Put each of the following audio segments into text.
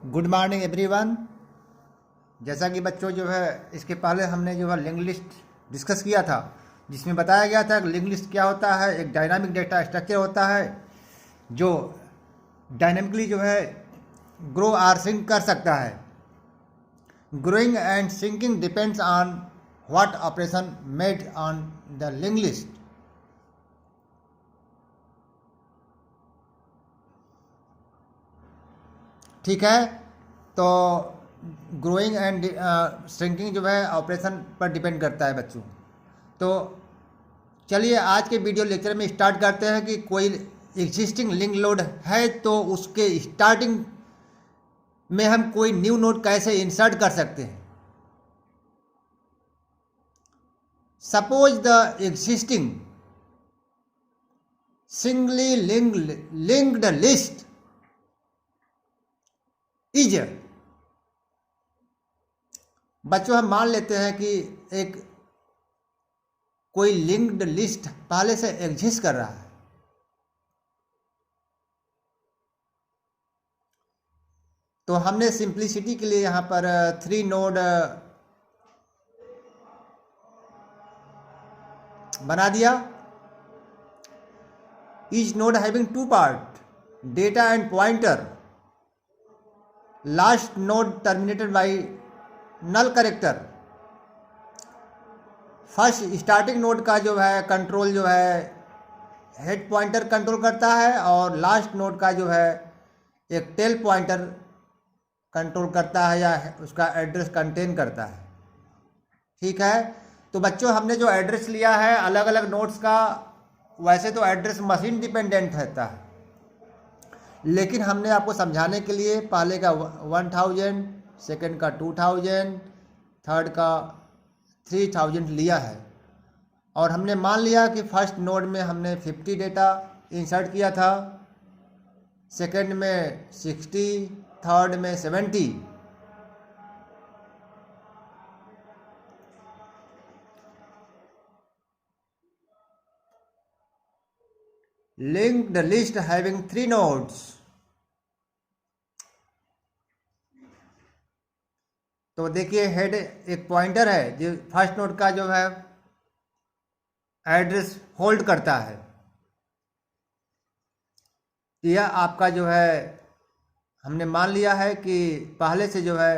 Good morning everyone. जैसा कि बच्चों जो है इसके पहले हमने जो है लिंक लिस्ट डिस्कस किया था, जिसमें बताया गया था कि लिंक लिस्ट क्या होता है। एक डायनामिक डेटा स्ट्रक्चर होता है जो डायनामिकली जो है ग्रो और सिंक कर सकता है। Growing and sinking depends on what operation made on the link list. ठीक है, तो ग्रोइंग एंड श्रिंकिंग जो है ऑपरेशन पर डिपेंड करता है बच्चों। तो चलिए आज के वीडियो लेक्चर में स्टार्ट करते हैं कि कोई एग्जिस्टिंग लिंक लोड है तो उसके स्टार्टिंग में हम कोई न्यू नोड कैसे इंसर्ट कर सकते हैं। Suppose the existing singly linked list is, बच्चों हम मान लेते हैं कि एक कोई लिंक्ड लिस्ट पहले से एग्जिस्ट कर रहा है। तो हमने सिंप्लिसिटी के लिए यहां पर 3 नोड बना दिया। Each node having 2 part, data and pointer. Last node terminated by null character. First starting node का जो है कंट्रोल जो है हेड पॉइंटर कंट्रोल करता है और लास्ट नोड का जो है एक टेल पॉइंटर कंट्रोल करता है या उसका एड्रेस कंटेन करता है। ठीक है, तो बच्चों हमने जो एड्रेस लिया है अलग अलग नोड्स का, वैसे तो एड्रेस मशीन डिपेंडेंट रहता है, लेकिन हमने आपको समझाने के लिए पहले का 1000, सेकंड का 2000, थर्ड का 3000 लिया है। और हमने मान लिया कि फर्स्ट नोड में हमने 50 डेटा इंसर्ट किया था, सेकंड में 60, थर्ड में 70। Linked list having 3 nodes. तो देखिए हेड एक पॉइंटर है जो फर्स्ट नोड का जो है एड्रेस होल्ड करता है। यह आपका जो है हमने मान लिया है कि पहले से जो है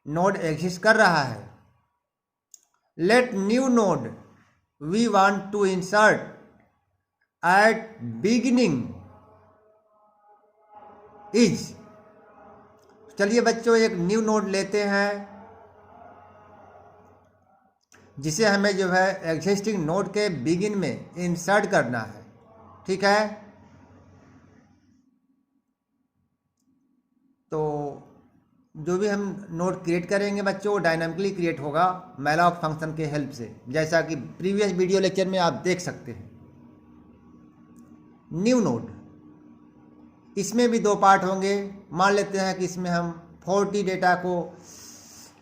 नोड एग्जिस्ट कर रहा है। Let new node we want to insert at beginning is. चलिए बच्चों एक न्यू नोड लेते हैं जिसे हमें जो है एग्जिस्टिंग नोड के बिगिन में इंसर्ट करना है। ठीक है, तो जो भी हम नोड क्रिएट करेंगे बच्चों डायनामिकली क्रिएट होगा मैलॉक फंक्शन के हेल्प से, जैसा कि प्रीवियस वीडियो लेक्चर में आप देख सकते हैं। न्यू नोड, इसमें भी 2 पार्ट होंगे। मान लेते हैं कि इसमें हम 40 डेटा को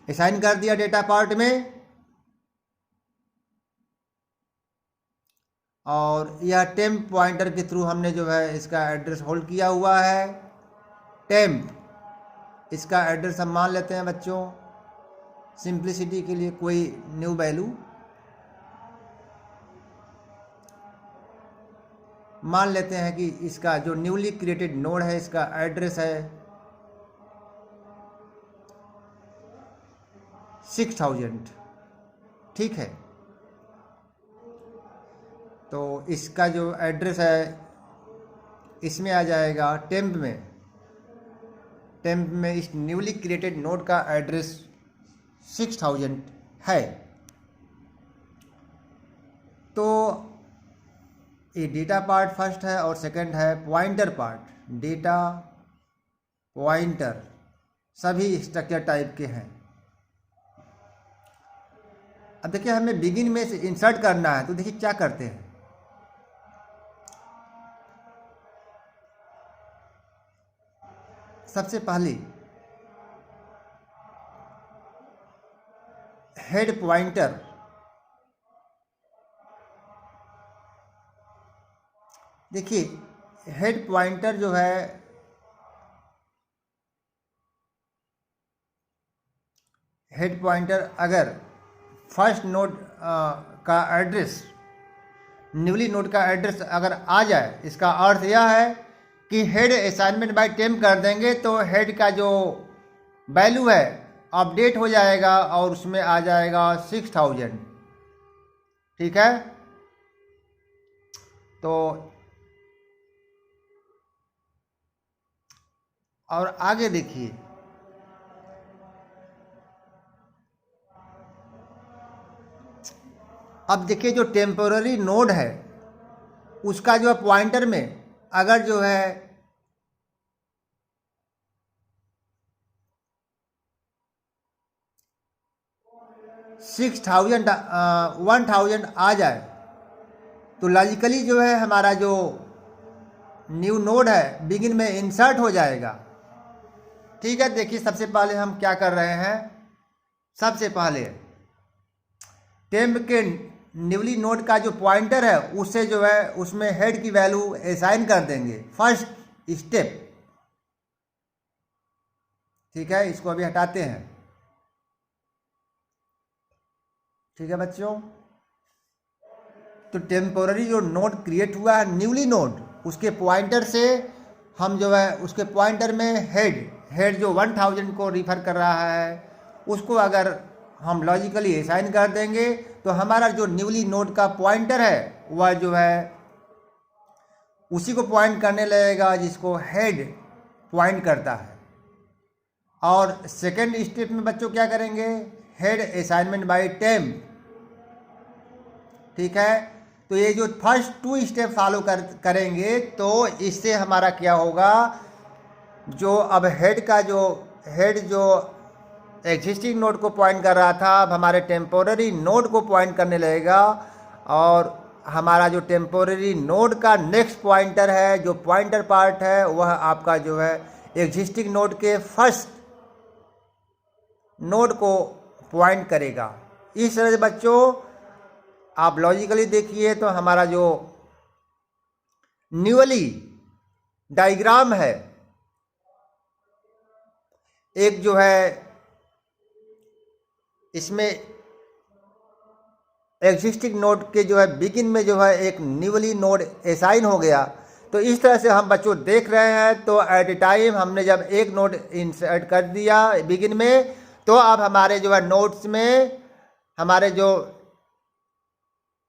असाइन कर दिया डेटा पार्ट में, और यह टेम्प पॉइंटर के थ्रू हमने जो है इसका एड्रेस होल्ड किया हुआ है। टेम्प, इसका एड्रेस हम मान लेते हैं बच्चों सिंप्लिसिटी के लिए कोई न्यू वैल्यू मान लेते हैं कि इसका जो न्यूली क्रिएटेड नोड है इसका एड्रेस है 6000। ठीक है, तो इसका जो एड्रेस है इसमें आ जाएगा टेम्प में। टेम्प में इस न्यूली क्रिएटेड नोड का एड्रेस 6000 है। तो ये डेटा पार्ट फर्स्ट है और सेकंड है पॉइंटर पार्ट। डेटा पॉइंटर सभी स्ट्रक्चर टाइप के हैं। अब देखिए हमें बिगिन में से इंसर्ट करना है, तो देखिए क्या करते हैं। सबसे पहले हेड पॉइंटर, देखिए हेड पॉइंटर जो है हेड पॉइंटर अगर फर्स्ट नोड का एड्रेस, न्यूली नोड का एड्रेस अगर आ जाए, इसका अर्थ यह है कि हेड असाइनमेंट बाय टेम्प कर देंगे तो हेड का जो वैल्यू है अपडेट हो जाएगा और उसमें आ जाएगा 6000। ठीक है, तो और आगे देखिए, अब देखिए जो टेम्पोररी नोड है उसका जो है पॉइंटर में अगर जो है 1000 आ जाए तो लॉजिकली जो है हमारा जो न्यू नोड है बिगिन में इंसर्ट हो जाएगा। ठीक है, देखिए सबसे पहले हम क्या कर रहे हैं, सबसे पहले टेम्प के न्यूली नोड का जो पॉइंटर है उससे जो है उसमें हेड की वैल्यू असाइन कर देंगे, फर्स्ट स्टेप। ठीक है, इसको अभी हटाते हैं। ठीक है बच्चों, तो टेम्पोररी जो नोड क्रिएट हुआ है न्यूली नोड, उसके पॉइंटर से हम जो है उसके पॉइंटर में हेड जो 1000 को रिफ़र कर रहा है उसको अगर हम लॉजिकली असाइन कर देंगे तो हमारा जो न्यूली नोड का पॉइंटर है वह जो है उसी को पॉइंट करने लगेगा जिसको हेड पॉइंट करता है। और सेकेंड स्टेप में बच्चों क्या करेंगे, हेड असाइनमेंट बाय टेम्प। ठीक है, तो ये जो फर्स्ट 2 स्टेप फॉलो करेंगे तो इससे हमारा क्या होगा, जो अब हेड जो एग्जिस्टिंग नोड को पॉइंट कर रहा था अब हमारे टेम्पोररी नोड को पॉइंट करने लगेगा और हमारा जो टेम्पोररी नोड का नेक्स्ट पॉइंटर है, जो पॉइंटर पार्ट है, वह आपका जो है एग्जिस्टिंग नोड के फर्स्ट नोड को पॉइंट करेगा। इस तरह से बच्चों आप लॉजिकली देखिए तो हमारा जो न्यूअली डायग्राम है, एक जो है इसमें एग्जिस्टिंग नोड के जो है बिगिन में जो है एक न्यूअली नोड असाइन हो गया। तो इस तरह से हम बच्चों देख रहे हैं, तो एट ए टाइम हमने जब एक नोड इंसर्ट कर दिया बिगिन में तो अब हमारे जो है नोड्स में हमारे जो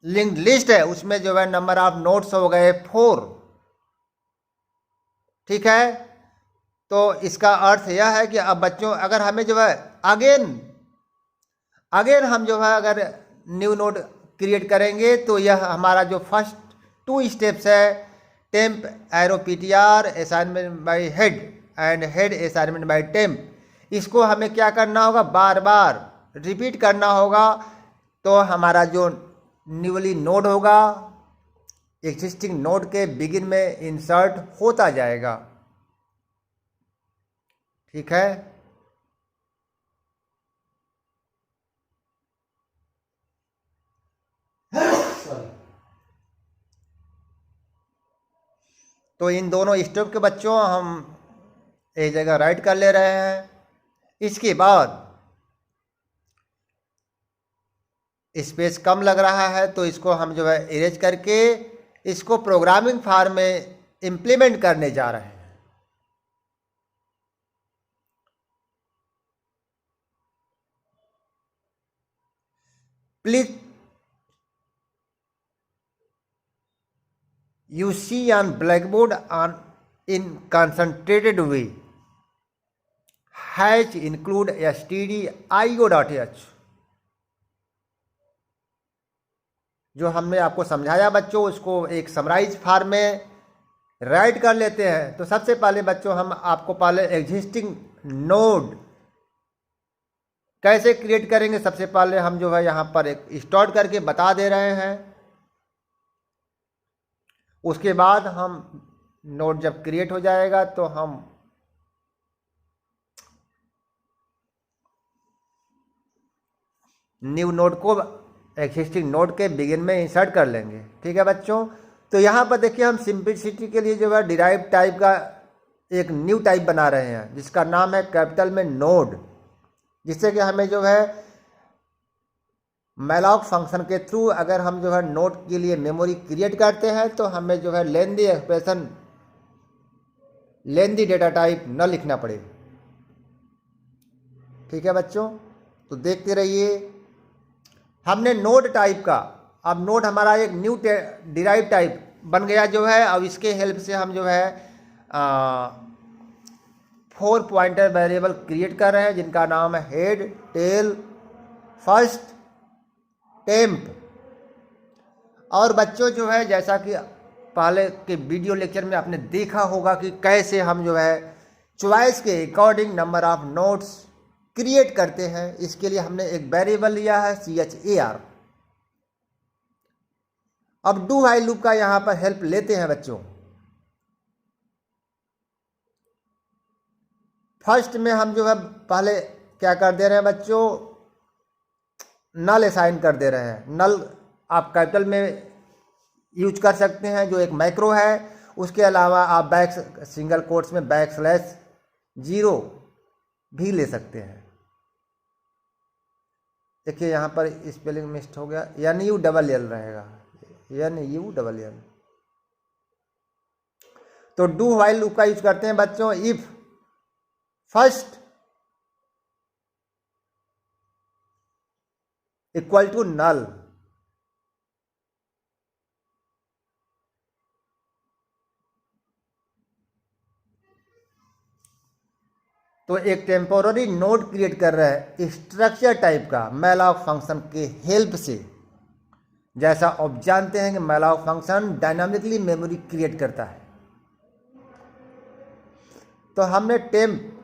लिंक्ड लिस्ट है उसमें जो है नंबर ऑफ नोड्स हो गए 4। ठीक है, तो इसका अर्थ यह है कि अब बच्चों अगर हमें जो है अगेन हम जो है अगर न्यू नोड क्रिएट करेंगे तो यह हमारा जो फर्स्ट 2 स्टेप्स है, temp arrow PTR assignment bye head and head assignment bye temp, इसको हमें क्या करना होगा, बार बार रिपीट करना होगा। तो हमारा जो न्यूली नोड होगा एग्जिस्टिंग नोड के बिगिन में इंसर्ट होता जाएगा। ठीक है, तो इन दोनों स्टेप के बच्चों हम एक जगह राइट कर ले रहे हैं। इसके बाद स्पेस कम लग रहा है तो इसको हम जो है इरेज करके इसको प्रोग्रामिंग फॉर्म में इम्प्लीमेंट करने जा रहे हैं। Please you see on blackboard on in concentrated way hash include stdio.h, जो हमने आपको समझाया बच्चों उसको एक समराइज फॉर्म में राइट कर लेते हैं। तो सबसे पहले बच्चों हम आपको पहले एग्जिस्टिंग नोड कैसे क्रिएट करेंगे, सबसे पहले हम जो है यहाँ पर एक स्टार्ट करके बता दे रहे हैं। उसके बाद हम नोड जब क्रिएट हो जाएगा तो हम न्यू नोड को एक्सिस्टिंग नोड के बिगिन में इंसर्ट कर लेंगे। ठीक है बच्चों, तो यहाँ पर देखिए हम सिंपलिसिटी के लिए जो है डिराइव टाइप का एक न्यू टाइप बना रहे हैं जिसका नाम है कैपिटल में नोड, जिससे कि हमें जो है मैलॉक फंक्शन के थ्रू अगर हम जो है नोट के लिए मेमोरी क्रिएट करते हैं तो हमें जो है लेंदी एक्सप्रेशन, लेंदी डेटा टाइप न लिखना पड़े। ठीक है बच्चों, तो देखते रहिए। हमने नोड टाइप का, अब नोड हमारा एक न्यू डिराइव टाइप बन गया जो है। अब इसके हेल्प से हम जो है 4 पॉइंटर वेरिएबल क्रिएट कर रहे हैं जिनका नाम है हेड, टेल, फर्स्ट, टेम्प। और बच्चों जो है जैसा कि पहले के वीडियो लेक्चर में आपने देखा होगा कि कैसे हम जो है चॉइस के according number of notes create करते हैं। इसके लिए हमने एक वेरिएबल लिया है CHAR। अब डू व्हाइल लूप का यहां पर हेल्प लेते हैं बच्चों। फर्स्ट में हम जो है पहले क्या कर दे रहे हैं बच्चों, नल असाइन कर दे रहे हैं। नल आप कैपिटल में यूज कर सकते हैं जो एक मैक्रो है। उसके अलावा आप बैक सिंगल कोट्स में \0 भी ले सकते हैं। देखिए यहाँ पर स्पेलिंग मिस्टेक हो गया, NULL रहेगा, NULL। तो डू व्हाइल लूप का यूज करते हैं बच्चों। If first equal to null, तो एक टेम्पोररी नोड क्रिएट कर रहा है स्ट्रक्चर टाइप का मैलॉक फंक्शन के हेल्प से। जैसा आप जानते हैं कि malloc function dynamically memory create करता है। तो हमने टेम्प,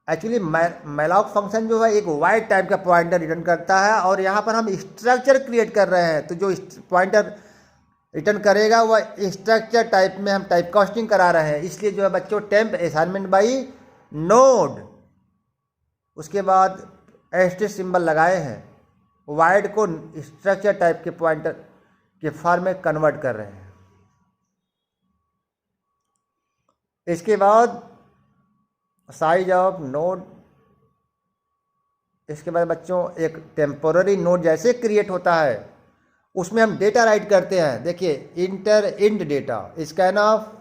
एक्चुअली मैलॉक फंक्शन जो है एक वाइड टाइप का पॉइंटर रिटर्न करता है और यहाँ पर हम स्ट्रक्चर क्रिएट कर रहे हैं। तो जो पॉइंटर रिटर्न करेगा वह स्ट्रक्चर टाइप में हम टाइप कास्टिंग करा रहे हैं। इसलिए जो है बच्चों टेम्प असाइनमेंट बाई नोड, उसके बाद एस्टेरिस्क सिंबल लगाए हैं, वाइड को स्ट्रक्चर टाइप के पॉइंटर के फॉर्म में कन्वर्ट कर रहे हैं। इसके बाद साइज ऑफ नोड, इसके बाद बच्चों एक टेम्पोररी नोड जैसे क्रिएट होता है उसमें हम डेटा राइट करते हैं। देखिए इंट डेटा, स्कैन ऑफ,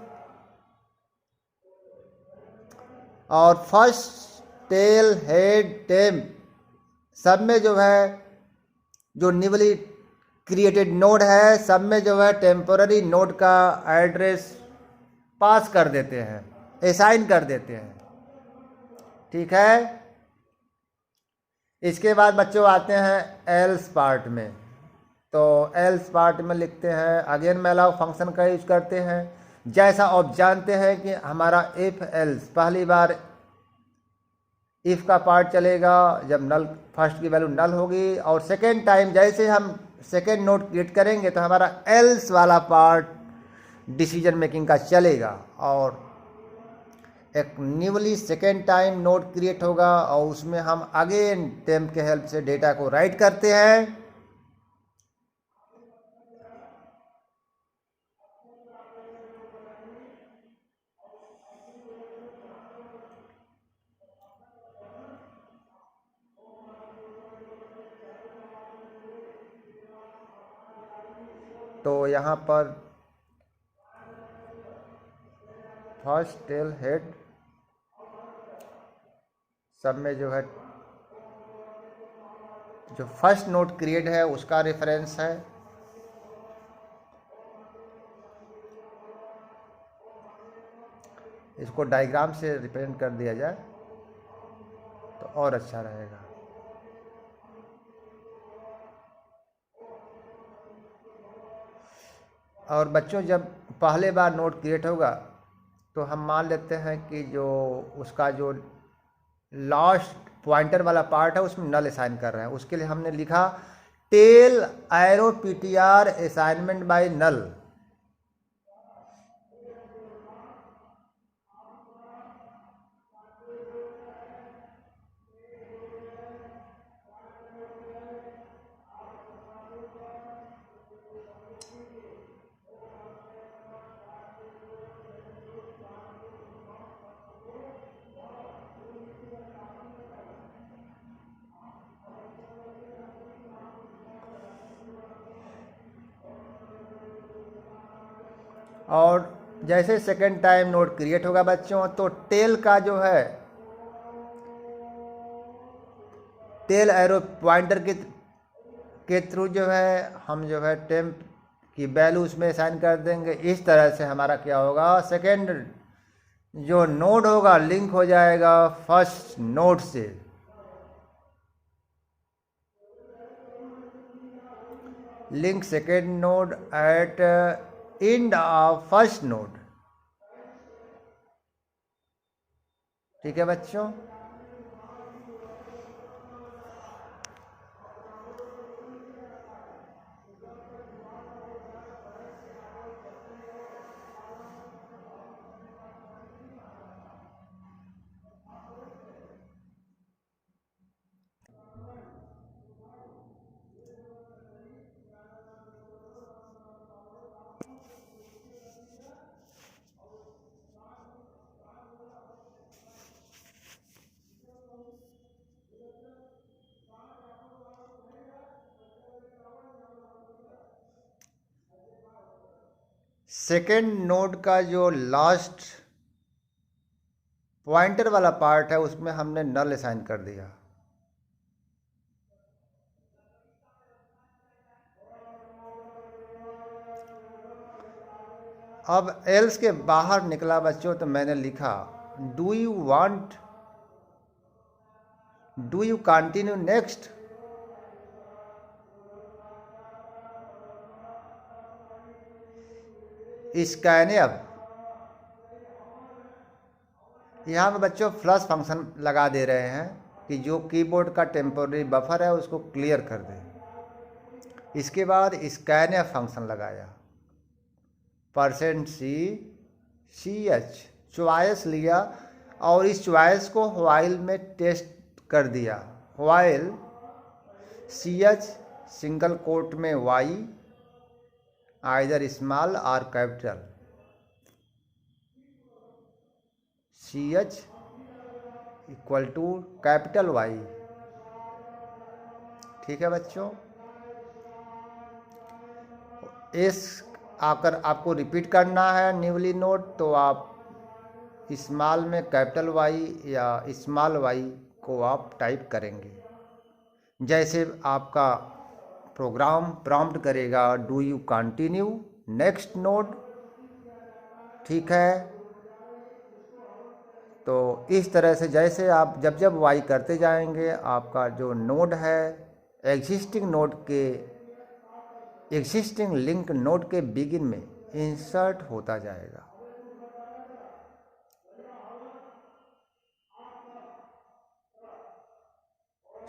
और फर्स्ट, टेल, हेड, टेम्प सब में जो है जो न्यूली क्रिएटेड नोड है सब में जो है टेम्पोररी नोड का एड्रेस पास कर देते हैं, असाइन कर देते हैं। ठीक है। इसके बाद बच्चों आते हैं एल्स पार्ट में। तो एल्स पार्ट में लिखते हैं अगेन मैलॉक फंक्शन का यूज करते हैं। जैसा आप जानते हैं कि हमारा इफ एल्स, पहली बार इफ का पार्ट चलेगा जब नल, फर्स्ट की वैल्यू नल होगी, और सेकेंड टाइम जैसे हम सेकेंड नोड क्रिएट करेंगे तो हमारा एल्स वाला पार्ट डिसीजन मेकिंग का चलेगा और एक newly second time node create होगा और उसमें हम अगेन टेम्प के हेल्प से डेटा को राइट करते हैं। तो यहाँ पर फर्स्ट, टेल, हेड सब में जो है जो फर्स्ट नोड क्रिएट है उसका रेफरेंस है। इसको डायग्राम से रिप्रेजेंट कर दिया जाए तो और अच्छा रहेगा। और बच्चों जब पहले बार नोड क्रिएट होगा तो हम मान लेते हैं कि जो उसका जो लास्ट पॉइंटर वाला पार्ट है उसमें नल असाइन कर रहे हैं। उसके लिए हमने लिखा tail arrow PTR assignment by null. और जैसे सेकेंड टाइम नोड क्रिएट होगा बच्चों, तो टेल का जो है, टेल एरो पॉइंटर के थ्रू जो है हम जो है टेम्प की वैल्यू उसमें असाइन कर देंगे। इस तरह से हमारा क्या होगा, सेकेंड जो नोड होगा लिंक हो जाएगा फर्स्ट नोड से। Link second node eight end of first node. ठीक है बच्चों। सेकेंड नोड का जो लास्ट पॉइंटर वाला पार्ट है उसमें हमने नल असाइन कर दिया। अब एल्स के बाहर निकला बच्चों, तो मैंने लिखा do you continue next. Scanf, यहाँ पे बच्चों फ्लश फंक्शन लगा दे रहे हैं कि जो कीबोर्ड का टेम्पोररी बफर है उसको क्लियर कर दें। इसके बाद स्कैनएफ फंक्शन लगाया, %CH चॉइस लिया और इस चॉइस को व्हाइल में टेस्ट कर दिया। व्हाइल CH सिंगल कोट में Y आइदर स्मॉल और capital, CH equal to capital Y। ठीक है बच्चों। इस आकर आपको रिपीट करना है न्यूली नोट, तो आप स्मॉल में कैपिटल Y या स्मॉल y को आप टाइप करेंगे। जैसे आपका प्रोग्राम प्रॉम्प्ट करेगा do you continue next node. ठीक है। तो इस तरह से जैसे आप जब जब Y करते जाएंगे आपका जो नोड है एग्जिस्टिंग लिंक नोड के बिगिन में इंसर्ट होता जाएगा।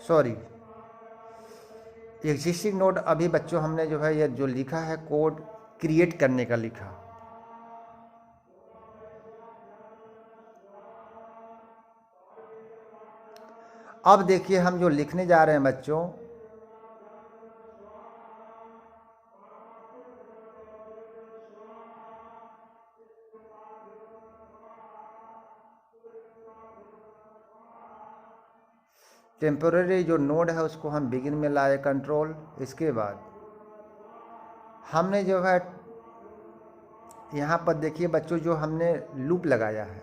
सॉरी, एग्जिस्टिंग नोड अभी बच्चों हमने जो है ये जो लिखा है कोड क्रिएट करने का लिखा। अब देखिए हम जो लिखने जा रहे हैं बच्चों, टेम्पोररी जो नोड है उसको हम बिगिन में लाए कंट्रोल। इसके बाद हमने जो है यहाँ पर देखिए बच्चों जो हमने लूप लगाया है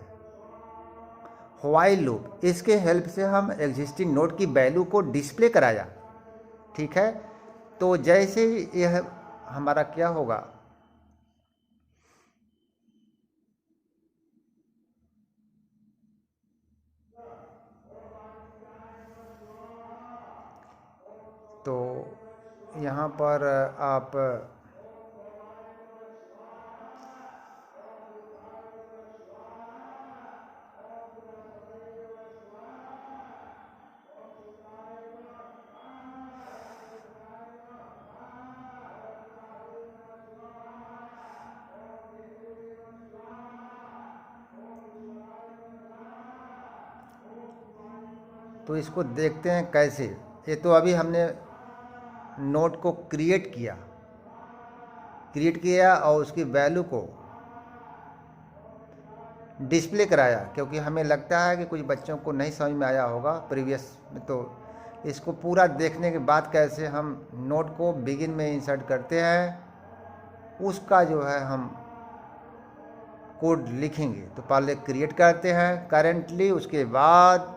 व्हाइल लूप, इसके हेल्प से हम एग्जिस्टिंग नोड की वैल्यू को डिस्प्ले कराया। ठीक है। तो जैसे यह हमारा क्या होगा, तो यहाँ पर आप तो इसको देखते हैं कैसे। ये तो अभी हमने नोड को क्रिएट किया और उसकी वैल्यू को डिस्प्ले कराया, क्योंकि हमें लगता है कि कुछ बच्चों को नहीं समझ में आया होगा प्रीवियस में। तो इसको पूरा देखने के बाद कैसे हम नोड को बिगिन में इंसर्ट करते हैं उसका जो है हम कोड लिखेंगे तो पहले क्रिएट करते हैं करेंटली, उसके बाद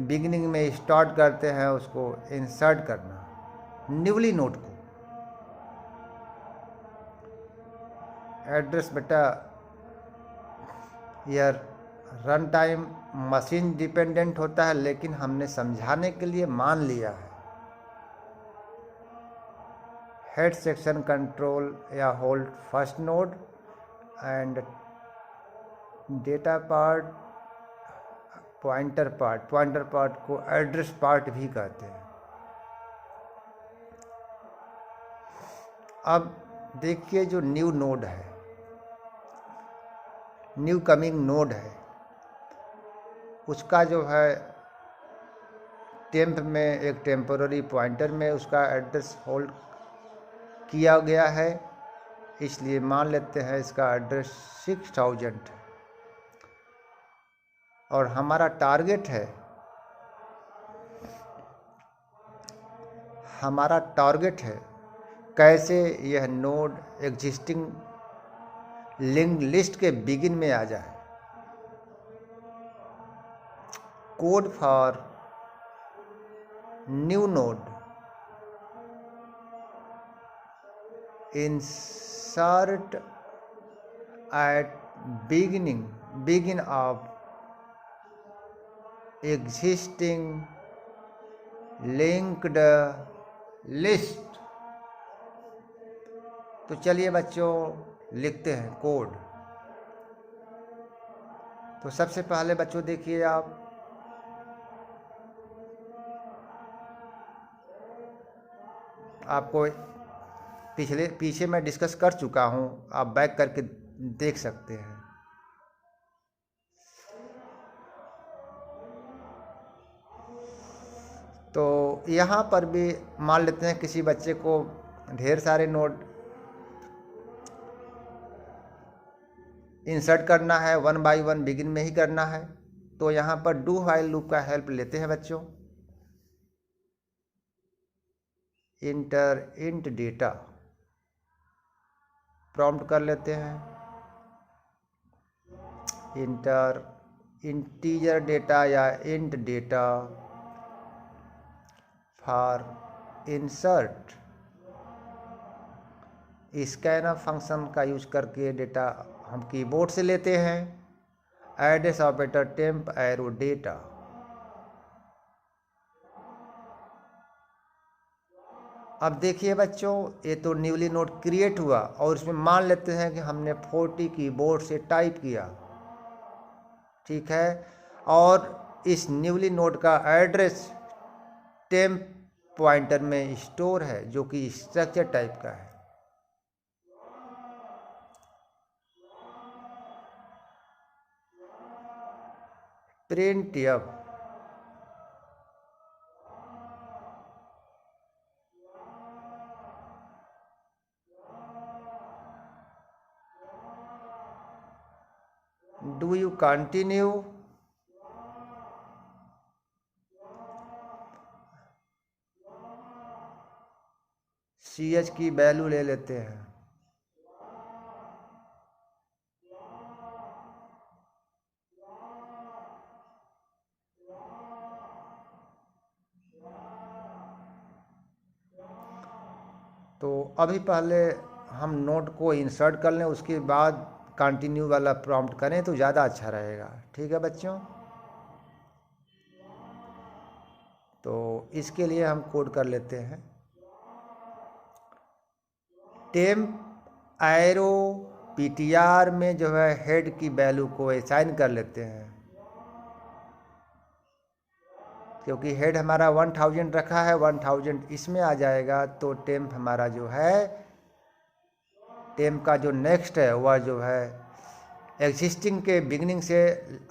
बिगिनिंग में स्टार्ट करते हैं उसको इंसर्ट करना न्यूली नोड को। एड्रेस बेटा यह रन टाइम मशीन डिपेंडेंट होता है, लेकिन हमने समझाने के लिए मान लिया है। हेड सेक्शन कंट्रोल या hold first node and data part pointer part को एड्रेस पार्ट भी कहते हैं। अब देखिए जो न्यू नोड है, न्यू कमिंग नोड है, उसका जो है टेम्प में एक टेम्पोररी पॉइंटर में उसका एड्रेस होल्ड किया गया है, इसलिए मान लेते हैं इसका एड्रेस 6000 है और हमारा टारगेट है कैसे यह नोड एग्जिस्टिंग लिंक्ड लिस्ट के बिगिन में आ जाए। Code for new node insert at begin of existing linked list। तो चलिए बच्चों लिखते हैं कोड। तो सबसे पहले बच्चों देखिए आप आपको पीछे मैं डिस्कस कर चुका हूँ, आप बैक करके देख सकते हैं। तो यहाँ पर भी मान लेते हैं किसी बच्चे को ढेर सारे नोड इंसर्ट करना है, 1 बाय 1 बिगिन में ही करना है, तो यहाँ पर डू व्हाइल लूप का हेल्प लेते हैं बच्चों। इंटर इंट डेटा प्रॉम्प्ट कर लेते हैं, इंटर इंटीजर डेटा या int data for insert. Scanf function का यूज करके डेटा हम कीबोर्ड से लेते हैं। Address operator temp arrow data. अब देखिए बच्चों ये तो न्यूली नोड क्रिएट हुआ और इसमें मान लेते हैं कि हमने 40 कीबोर्ड से टाइप किया, ठीक है, और इस न्यूली नोड का एड्रेस टेम्प पॉइंटर में स्टोर है जो कि स्ट्रक्चर टाइप का है। Print F do you continue CH की वैल्यू ले लेते हैं। तो अभी पहले हम नोट को इंसर्ट कर लें, उसके बाद कंटिन्यू वाला प्रॉम्प्ट करें तो ज़्यादा अच्छा रहेगा, ठीक है बच्चों। तो इसके लिए हम कोड कर लेते हैं टेम्प एरो PTR में जो है हेड की वैल्यू को असाइन कर लेते हैं, क्योंकि हेड हमारा 1000 रखा है, 1000 इसमें आ जाएगा तो टेम्प हमारा जो है टेम्प का जो नेक्स्ट है वह जो है एग्जिस्टिंग के बिगनिंग से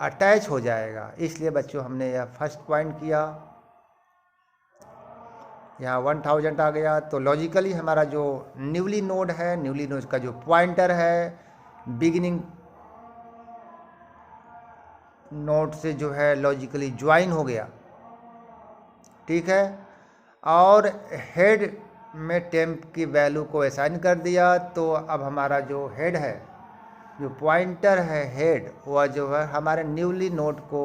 अटैच हो जाएगा। इसलिए बच्चों हमने यह फर्स्ट पॉइंट किया, यहाँ 1000 आ गया तो लॉजिकली हमारा जो न्यूली नोड है, न्यूली नोड का जो पॉइंटर है बिगिनिंग नोड से जो है लॉजिकली ज्वाइन हो गया, ठीक है, और हेड में टेम्प की वैल्यू को असाइन कर दिया। तो अब हमारा जो हेड है जो पॉइंटर है हेड, वह जो है हमारे न्यूली नोड को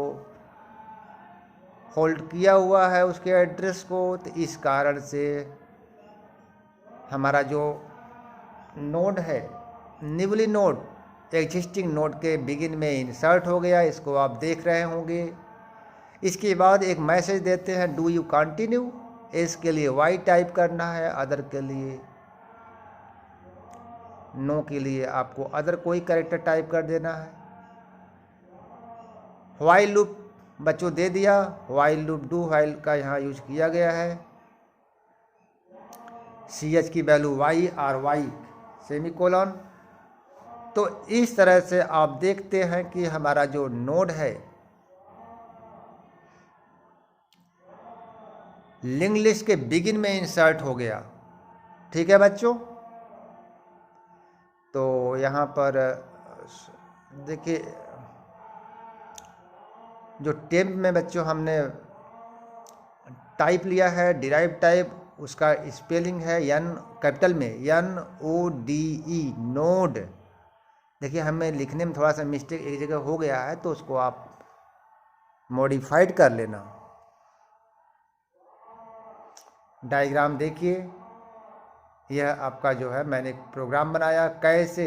होल्ड किया हुआ है उसके एड्रेस को। तो इस कारण से हमारा जो नोड है न्यूली नोड एग्जिस्टिंग नोड के बिगिन में इंसर्ट हो गया। इसको आप देख रहे होंगे। इसके बाद एक मैसेज देते हैं डू यू कंटिन्यू। इसके लिए वाई टाइप करना है, अदर के लिए नो के लिए आपको अदर कोई कैरेक्टर टाइप कर देना है। व्हाइल लूप बच्चों दे दिया। व्हाइल लूप डू व्हाइल का यहाँ यूज किया गया है। सी एच की value Y or Y semicolon. तो इस तरह से आप देखते हैं कि हमारा जो नोड है लिंक लिस्ट के बिगिन में इंसर्ट हो गया। ठीक है बच्चों। तो यहाँ पर देखिए जो टेम्प में बच्चों हमने टाइप लिया है डिराइव टाइप, उसका स्पेलिंग है एन कैपिटल में NODE नोड। देखिए हमें लिखने में थोड़ा सा मिस्टेक एक जगह हो गया है, तो उसको आप मॉडिफाइड कर लेना। डायग्राम देखिए, यह आपका जो है मैंने प्रोग्राम बनाया कैसे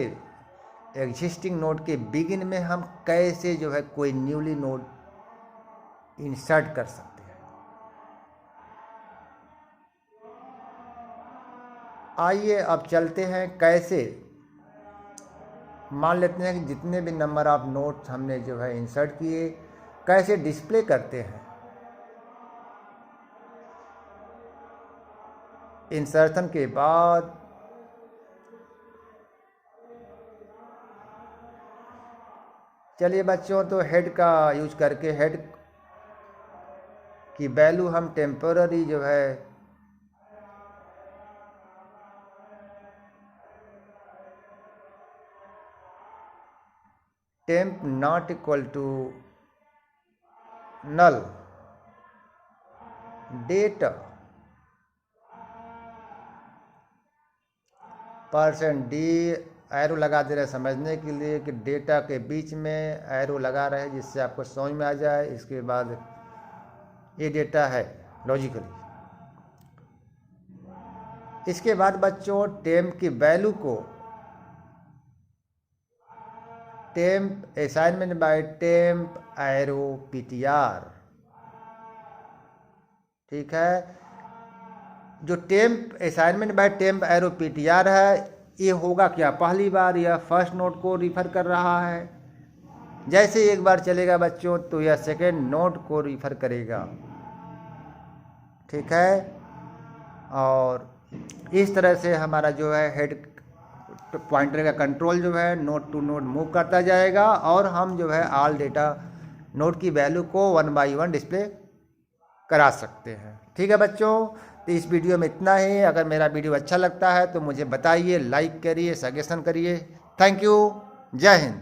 एग्जिस्टिंग नोड के बिगिन में हम कैसे जो है कोई न्यूली नोड इंसर्ट कर सकते हैं। आइए अब चलते हैं कैसे, मान लेते हैं कि जितने भी नंबर ऑफ नोट्स हमने जो है इंसर्ट किए कैसे डिस्प्ले करते हैं। इंसर्शन के बाद चलिए बच्चों, तो हेड का यूज करके हेड की वैल्यू हम टेम्पोररी जो है temp not equal to null data %d arrow लगा दे रहे समझने के लिए कि डेटा के बीच में एरो लगा रहे जिससे आपको समझ में आ जाए। इसके बाद ये डेटा है लॉजिकली। इसके बाद बच्चों टेम्प की वैल्यू को temp assignment bye temp arrow PTR। ठीक है, जो temp assignment bye temp arrow PTR है ये होगा क्या, पहली बार यह फर्स्ट नोट को रिफ़र कर रहा है। जैसे एक बार चलेगा बच्चों तो यह सेकेंड नोट को रिफ़र करेगा। ठीक है, और इस तरह से हमारा जो है हेड पॉइंटर का कंट्रोल जो है नोड टू नोड मूव करता जाएगा और हम जो है ऑल डेटा नोड की वैल्यू को 1 by 1 डिस्प्ले करा सकते हैं। ठीक है बच्चों, तो इस वीडियो में इतना ही। अगर मेरा वीडियो अच्छा लगता है तो मुझे बताइए, लाइक करिए, सजेशन करिए। थैंक यू, जय हिंद।